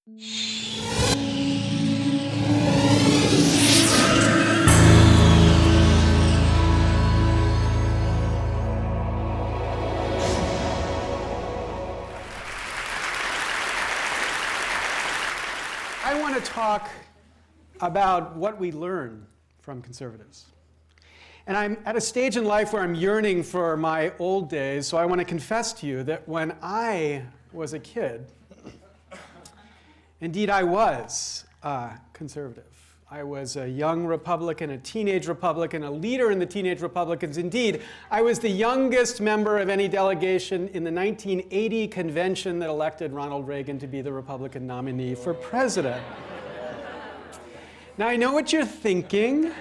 I want to talk about what we learn from conservatives. And I'm at a stage in life where I'm yearning for my old days, so I want to confess to you that when I was a kid, indeed I was conservative. I was a young Republican, a teenage Republican, a leader in the teenage Republicans. Indeed, I was the youngest member of any delegation in the 1980 convention that elected Ronald Reagan to be the Republican nominee for president. Now, I know what you're thinking.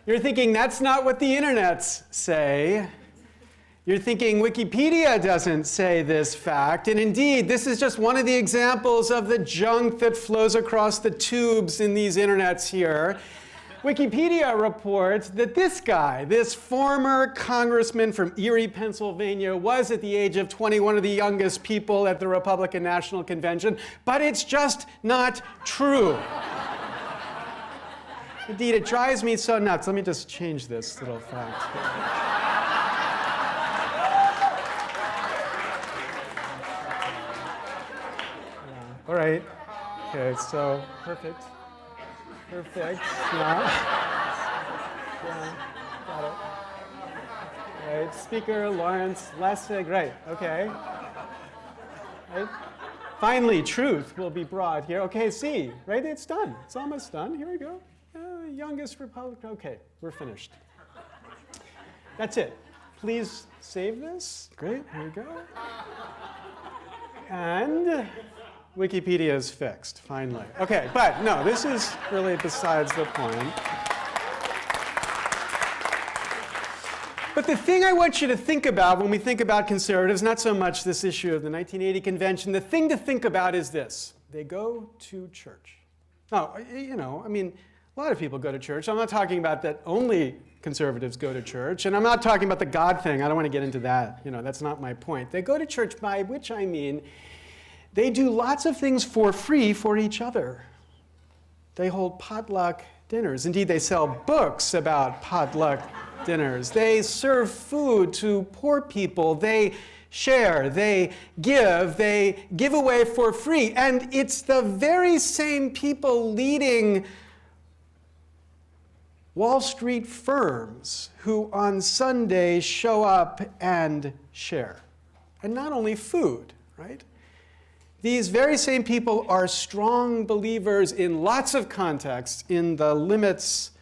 You're thinking that's not what the internets say. You're thinking Wikipedia doesn't say this fact. And indeed, this is just one of the examples of the junk that flows across the tubes in these internets here. Wikipedia reports that this guy, this former congressman from Erie, Pennsylvania, was at the age of 20 one of the youngest people at the Republican National Convention, but it's just not true. Indeed, it drives me so nuts. Let me just change this little fact. All right. Okay, so perfect. Perfect. Yeah, got it. Right. Speaker Lawrence Lessig. Right. Okay. Right. Finally, truth will be brought here. Okay, see, right? It's done. It's almost done. Here we go. Youngest Republican. Okay, we're finished. That's it. Please save this. Great. Here we go. And Wikipedia is fixed, finally. Okay, but no, this is really besides the point. But the thing I want you to think about when we think about conservatives, not so much this issue of the 1980 convention, the thing to think about is this. They go to church. Now, I mean, a lot of people go to church. I'm not talking about that only conservatives go to church, and I'm not talking about the God thing. I don't want to get into that. That's not my point. They go to church, by which I mean they do lots of things for free for each other. They hold potluck dinners. Indeed, they sell books about potluck dinners. They serve food to poor people. They share, they give away for free. And it's the very same people leading Wall Street firms who on Sunday show up and share. And not only food, right? These very same people are strong believers in lots of contexts in the limits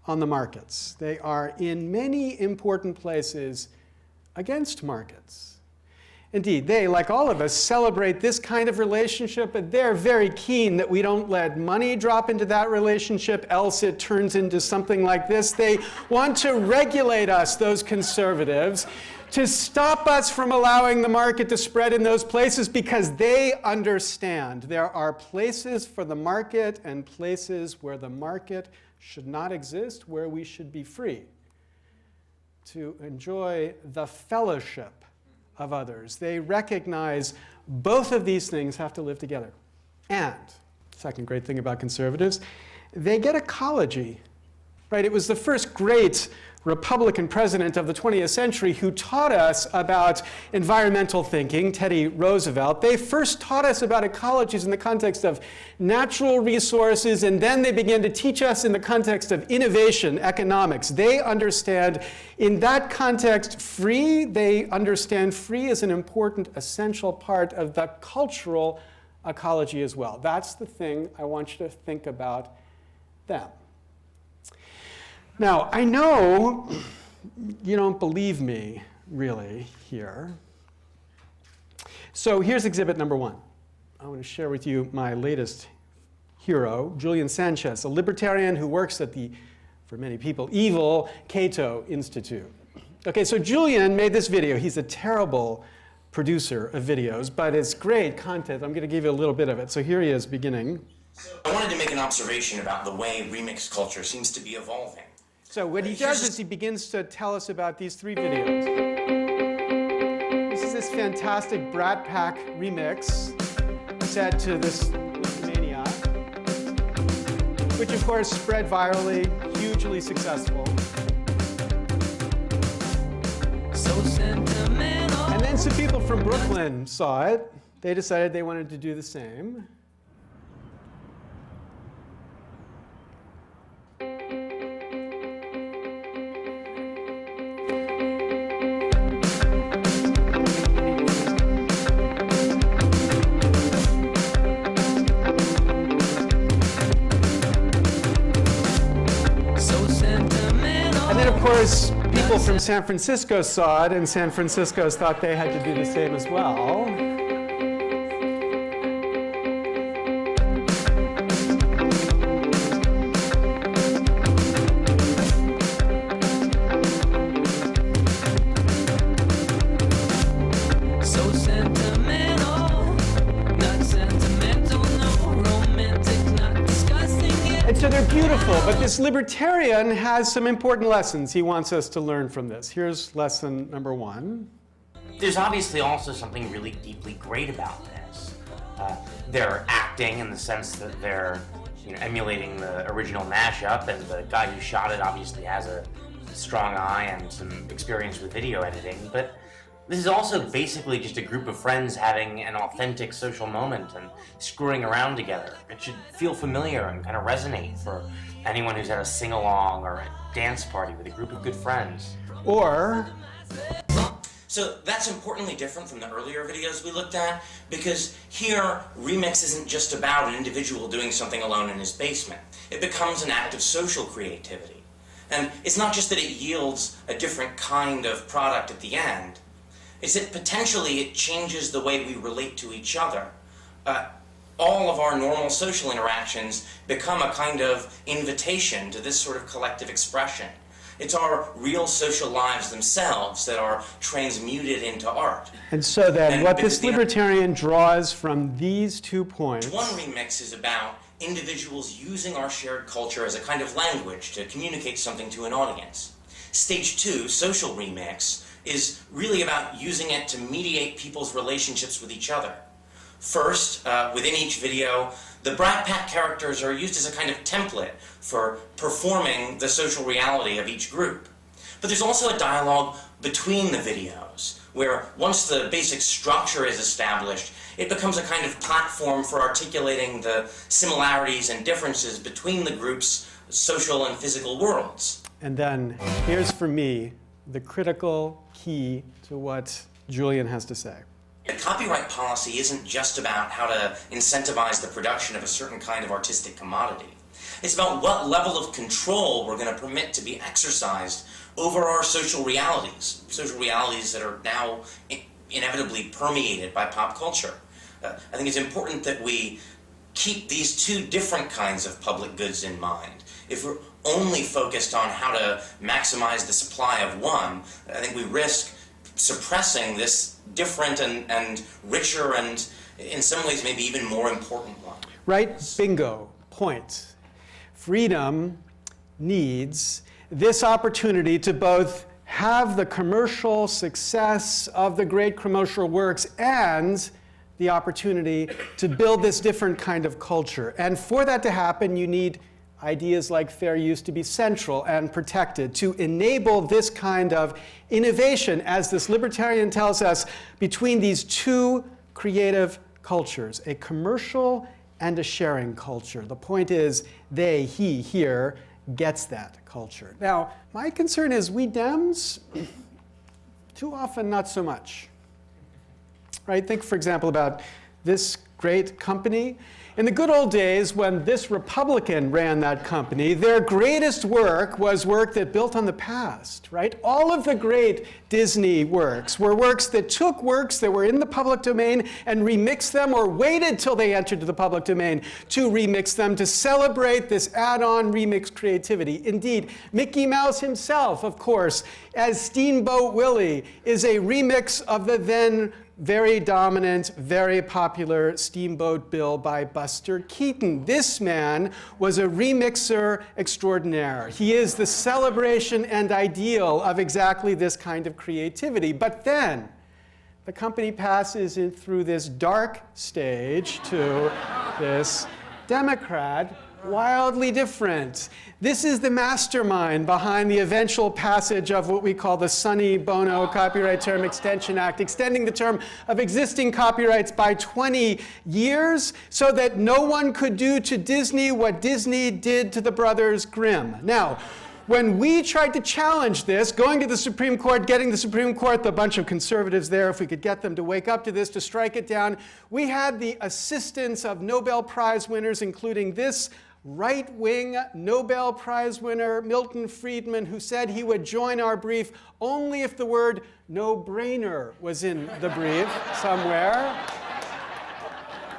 on the markets. They are in many important places against markets. Indeed, they, like all of us, celebrate this kind of relationship, but they're very keen that we don't let money drop into that relationship, else it turns into something like this. They want to regulate us, those conservatives, to stop us from allowing the market to spread in those places because they understand there are places for the market and places where the market should not exist, where we should be free to enjoy the fellowship of others. They recognize both of these things have to live together. And, second great thing about conservatives, they get ecology, right? It was the first great Republican president of the 20th century who taught us about environmental thinking, Teddy Roosevelt. They first taught us about ecologies in the context of natural resources, and then they began to teach us in the context of innovation, economics. They understand, in that context, free. They understand free as an important, essential part of the cultural ecology as well. That's the thing I want you to think about them. Now, I know you don't believe me, really, here. So here's exhibit number one. I want to share with you my latest hero, Julian Sanchez, a libertarian who works at the, for many people, evil Cato Institute. Okay, so Julian made this video. He's a terrible producer of videos, but it's great content. I'm going to give you a little bit of it. So here he is, beginning. So I wanted to make an observation about the way remix culture seems to be evolving. So what he does is he begins to tell us about these three videos. This is this fantastic Brat Pack remix said to this maniac, which of course spread virally, hugely successful. So sentimental. And then some people from Brooklyn saw it. They decided they wanted to do the same. And then, of course, people from San Francisco saw it, and San Francisco's thought they had to do the same as well. So sentimental, not sentimental, no romantic, not discussing it. And so they're beautiful, but this libertarian has some important lessons he wants us to learn from this. Here's lesson number 1. There's obviously also something really deeply great about this. They're acting in the sense that they're emulating the original mashup, and the guy who shot it obviously has a strong eye and some experience with video editing, but this is also basically just a group of friends having an authentic social moment and screwing around together. It should feel familiar and kind of resonate for anyone who's at a sing-along or a dance party with a group of good friends. Or, So that's importantly different from the earlier videos we looked at, because here, remix isn't just about an individual doing something alone in his basement. It becomes an act of social creativity. And it's not just that it yields a different kind of product at the end, it's that potentially it changes the way we relate to each other. All of our normal social interactions become a kind of invitation to this sort of collective expression. It's our real social lives themselves that are transmuted into art. and so then And what because this the- libertarian draws from these 2 points. One remix is about individuals using our shared culture as a kind of language to communicate something to an audience. Stage 2, social remix, is really about using it to mediate people's relationships with each other. First, within each video, the Brat Pack characters are used as a kind of template for performing the social reality of each group. But there's also a dialogue between the videos, where once the basic structure is established, it becomes a kind of platform for articulating the similarities and differences between the group's social and physical worlds. And then here's for me the critical key to what Julian has to say. A copyright policy isn't just about how to incentivize the production of a certain kind of artistic commodity. It's about what level of control we're going to permit to be exercised over our social realities that are now inevitably permeated by pop culture. I think it's important that we keep these 2 different kinds of public goods in mind. If we're only focused on how to maximize the supply of one, I think we risk suppressing this different and richer and, in some ways, maybe even more important one. Right? Bingo. Point. Freedom needs this opportunity to both have the commercial success of the great commercial works and the opportunity to build this different kind of culture. And for that to happen, you need ideas like fair use to be central and protected, to enable this kind of innovation, as this libertarian tells us, between these 2 creative cultures, a commercial and a sharing culture. The point is, he here gets that culture. Now, my concern is we Dems, too often not so much. Right? Think, for example, about this great company. In the good old days, when this Republican ran that company, their greatest work was work that built on the past, right? All of the great Disney works were works that took works that were in the public domain and remixed them, or waited till they entered the public domain to remix them, to celebrate this add-on remix creativity. Indeed, Mickey Mouse himself, of course, as Steamboat Willie, is a remix of the then very dominant, very popular Steamboat Bill by Buster Keaton. This man was a remixer extraordinaire. He is the celebration and ideal of exactly this kind of creativity. But then, the company passes through this dark stage to this Democrat, wildly different. This is the mastermind behind the eventual passage of what we call the Sonny Bono Copyright Term Extension Act, extending the term of existing copyrights by 20 years so that no one could do to Disney what Disney did to the Brothers Grimm. Now, when we tried to challenge this, going to the Supreme Court, getting the Supreme Court, the bunch of conservatives there, if we could get them to wake up to this, to strike it down, we had the assistance of Nobel Prize winners, including this right-wing Nobel Prize winner, Milton Friedman, who said he would join our brief only if the word no-brainer was in the brief somewhere.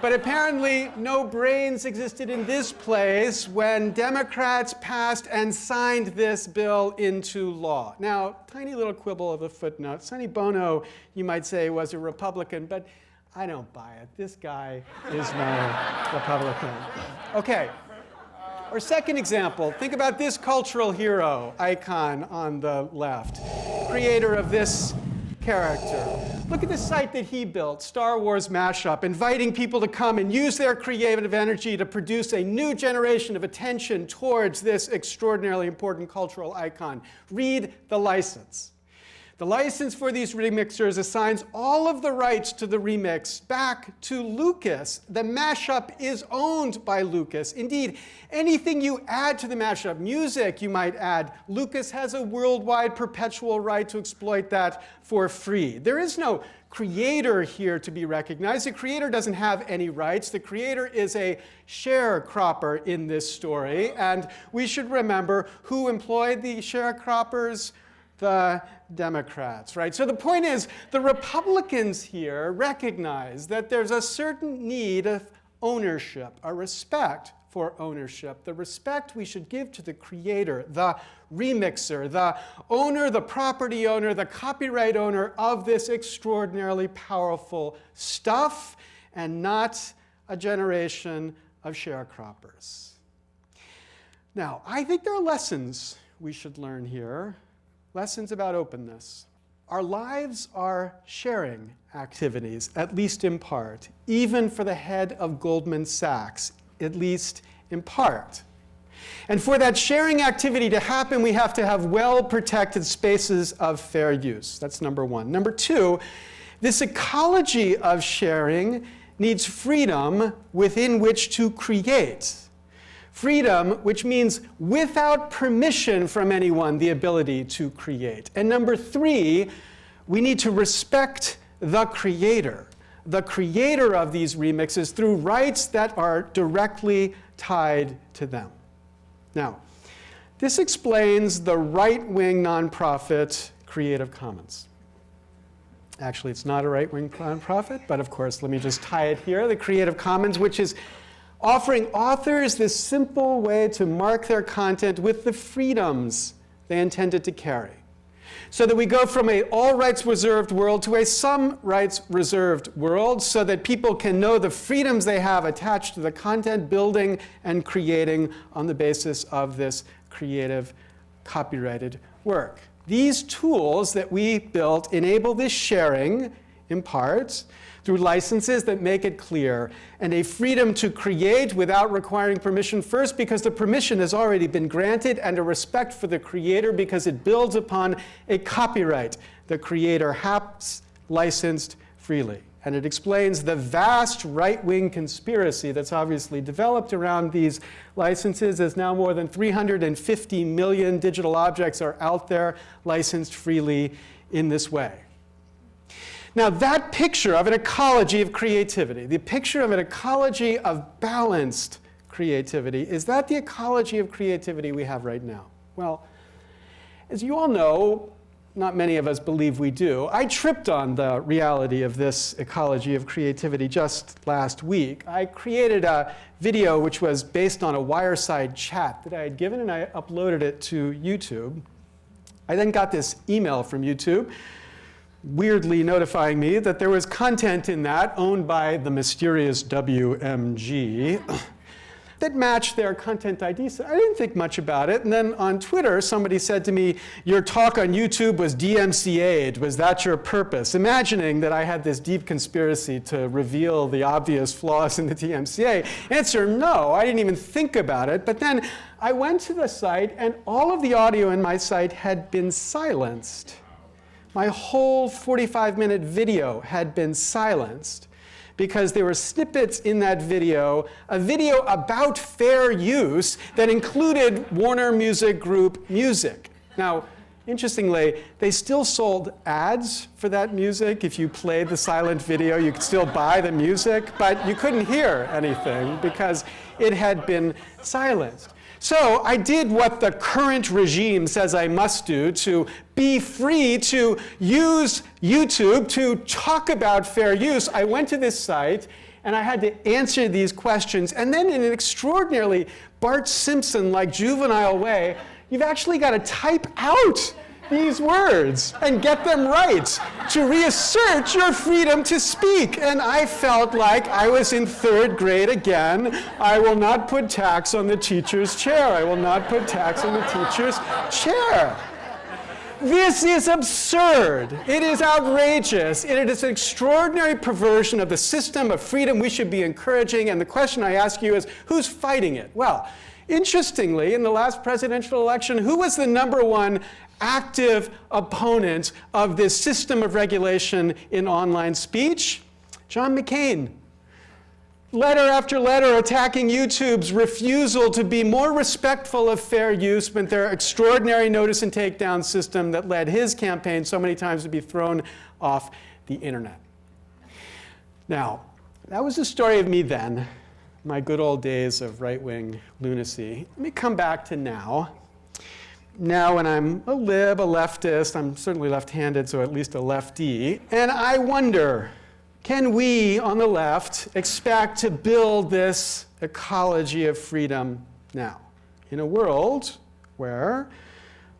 But apparently, no brains existed in this place when Democrats passed and signed this bill into law. Now, tiny little quibble of a footnote. Sonny Bono, you might say, was a Republican, but I don't buy it. This guy is no Republican. Okay. Our second example, think about this cultural hero icon on the left, creator of this character. Look at the site that he built, Star Wars Mashup, inviting people to come and use their creative energy to produce a new generation of attention towards this extraordinarily important cultural icon. Read the license. The license for these remixers assigns all of the rights to the remix back to Lucas. The mashup is owned by Lucas. Indeed, anything you add to the mashup, music you might add, Lucas has a worldwide perpetual right to exploit that for free. There is no creator here to be recognized. The creator doesn't have any rights. The creator is a sharecropper in this story. And we should remember who employed the sharecroppers? The Democrats, right? So the point is, the Republicans here recognize that there's a certain need of ownership, a respect for ownership, the respect we should give to the creator, the remixer, the owner, the property owner, the copyright owner of this extraordinarily powerful stuff, and not a generation of sharecroppers. Now, I think there are lessons we should learn here. Lessons about openness. Our lives are sharing activities, at least in part, even for the head of Goldman Sachs, at least in part. And for that sharing activity to happen, we have to have well-protected spaces of fair use. That's number one. Number two, this ecology of sharing needs freedom within which to create. Freedom, which means without permission from anyone, the ability to create. And number three, we need to respect the creator of these remixes through rights that are directly tied to them. Now, this explains the right-wing nonprofit Creative Commons. Actually, it's not a right-wing nonprofit, but of course, let me just tie it here. The Creative Commons, which is offering authors this simple way to mark their content with the freedoms they intended to carry. So that we go from an all rights reserved world to a some rights reserved world so that people can know the freedoms they have attached to the content building and creating on the basis of this creative copyrighted work. These tools that we built enable this sharing in part through licenses that make it clear, and a freedom to create without requiring permission, first because the permission has already been granted, and a respect for the creator because it builds upon a copyright the creator has licensed freely. And it explains the vast right-wing conspiracy that's obviously developed around these licenses, as now more than 350 million digital objects are out there licensed freely in this way. Now, that picture of an ecology of creativity, the picture of an ecology of balanced creativity, is that the ecology of creativity we have right now? Well, as you all know, not many of us believe we do. I tripped on the reality of this ecology of creativity just last week. I created a video which was based on a Wireside chat that I had given, and I uploaded it to YouTube. I then got this email from YouTube weirdly notifying me that there was content in that owned by the mysterious WMG that matched their content ID. So I didn't think much about it. And then on Twitter, somebody said to me, your talk on YouTube was DMCA'd. Was that your purpose? Imagining that I had this deep conspiracy to reveal the obvious flaws in the DMCA. Answer, no, I didn't even think about it. But then I went to the site, and all of the audio in my site had been silenced. My whole 45-minute video had been silenced because there were snippets in that video, a video about fair use that included Warner Music Group music. Now, interestingly, they still sold ads for that music. If you played the silent video, you could still buy the music, but you couldn't hear anything because it had been silenced. So I did what the current regime says I must do to be free to use YouTube to talk about fair use. I went to this site and I had to answer these questions. And then in an extraordinarily Bart Simpson-like juvenile way, you've actually got to type out these words and get them right to reassert your freedom to speak. And I felt like I was in third grade again. I will not put tax on the teacher's chair. I will not put tax on the teacher's chair. This is absurd. It is outrageous. It is an extraordinary perversion of the system of freedom we should be encouraging. And the question I ask you is, who's fighting it? Well, interestingly, in the last presidential election, who was the #1 active opponent of this system of regulation in online speech? John McCain. Letter after letter attacking YouTube's refusal to be more respectful of fair use with their extraordinary notice and takedown system that led his campaign so many times to be thrown off the internet. Now, that was the story of me then, my good old days of right-wing lunacy. Let me come back to now. Now when I'm a lib, a leftist, I'm certainly left-handed, so at least a lefty, and I wonder, can we on the left expect to build this ecology of freedom now in a world where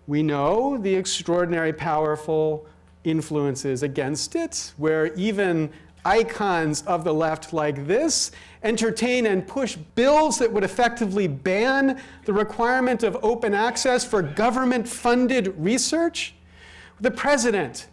we know the extraordinary powerful influences against it, where even icons of the left like this entertain and push bills that would effectively ban the requirement of open access for government-funded research? The president,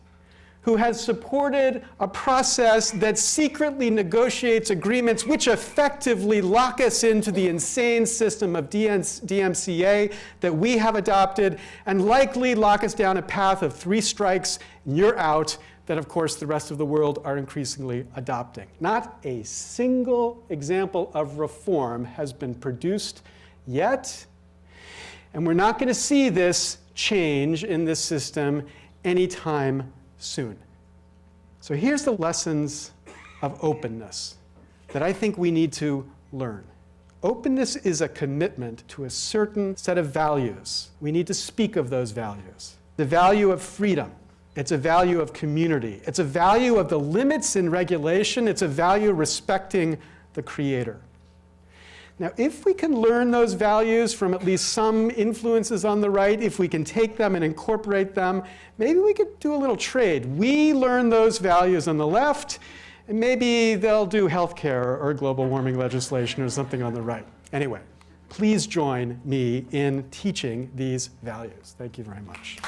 who has supported a process that secretly negotiates agreements which effectively lock us into the insane system of DMCA that we have adopted and likely lock us down a path of 3 strikes and you're out, that of course the rest of the world are increasingly adopting. Not a single example of reform has been produced yet, and we're not going to see this change in this system anytime soon. So here's the lessons of openness that I think we need to learn. Openness is a commitment to a certain set of values. We need to speak of those values. The value of freedom. It's a value of community. It's a value of the limits in regulation. It's a value respecting the creator. Now, if we can learn those values from at least some influences on the right, if we can take them and incorporate them, maybe we could do a little trade. We learn those values on the left, and maybe they'll do healthcare or global warming legislation or something on the right. Anyway, please join me in teaching these values. Thank you very much.